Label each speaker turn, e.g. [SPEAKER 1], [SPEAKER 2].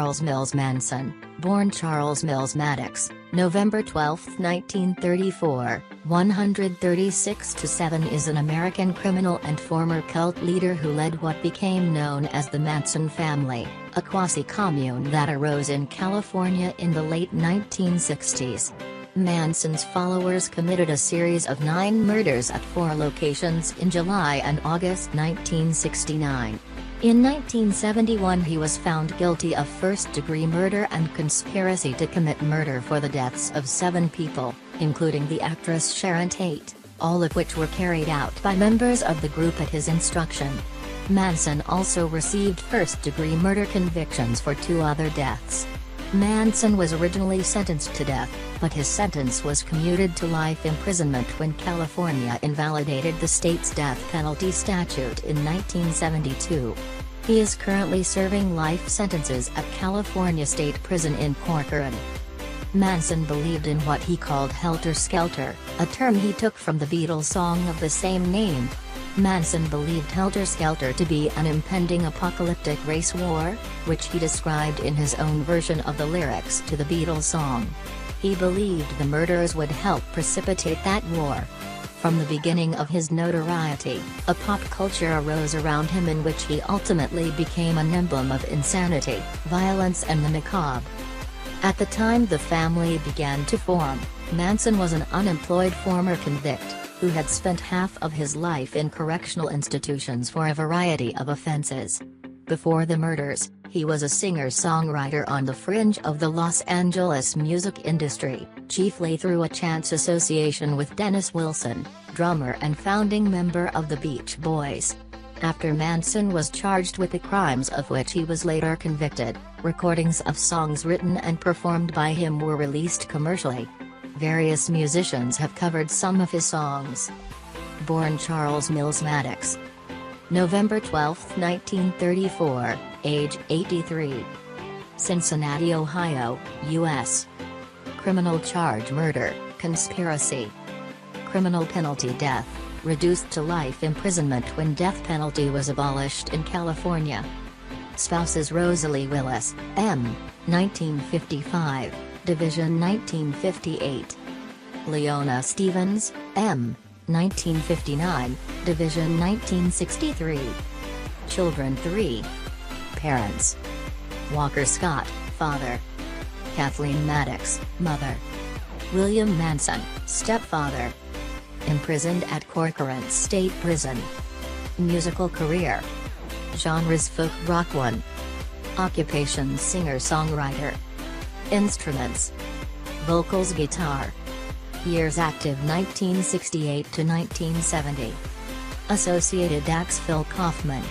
[SPEAKER 1] Charles Milles Manson, born Charles Milles Maddox, November 12, 1934, 136-7, is an American criminal and former cult leader who led what became known as the Manson Family, a quasi-commune that arose in California in the late 1960s. Manson's followers committed a series of 9 murders at 4 locations in July and August 1969. In 1971 he was found guilty of first-degree murder and conspiracy to commit murder for the deaths of 7 people, including the actress Sharon Tate, all of which were carried out by members of the group at his instruction. Manson also received first-degree murder convictions for 2 other deaths. Manson was originally sentenced to death, but his sentence was commuted to life imprisonment when California invalidated the state's death penalty statute in 1972. He is currently serving life sentences at California State Prison in Corcoran. Manson believed in what he called Helter Skelter, a term he took from the Beatles song of the same name. Manson believed Helter Skelter to be an impending apocalyptic race war, which he described in his own version of the lyrics to the Beatles song. He believed the murders would help precipitate that war. From the beginning of his notoriety, a pop culture arose around him in which he ultimately became an emblem of insanity, violence and the macabre. At the time the family began to form, Manson was an unemployed former convict, who had spent half of his life in correctional institutions for a variety of offenses. Before the murders, he was a singer-songwriter on the fringe of the Los Angeles music industry, chiefly through a chance association with Dennis Wilson, drummer and founding member of the Beach Boys. After Manson was charged with the crimes of which he was later convicted, recordings of songs written and performed by him were released commercially. Various musicians have covered some of his songs. Born Charles Milles Maddox, November 12, 1934, age 83. Cincinnati, Ohio, U.S. Criminal charge: murder, conspiracy. Criminal penalty: death, reduced to life imprisonment when death penalty was abolished in California. Spouses: Rosalie Willis, M., 1955, Division 1958. Leona Stevens, M., 1959, Division 1963. Children: 3. Parents: Walker Scott, father; Kathleen Maddox, mother; William Manson, stepfather. Imprisoned at Corcoran State Prison. Musical career: genres: folk rock. 1. Occupation: singer-songwriter. Instruments: vocals, guitar. Years active: 1968 to 1970. Associated acts: Phil Kaufman,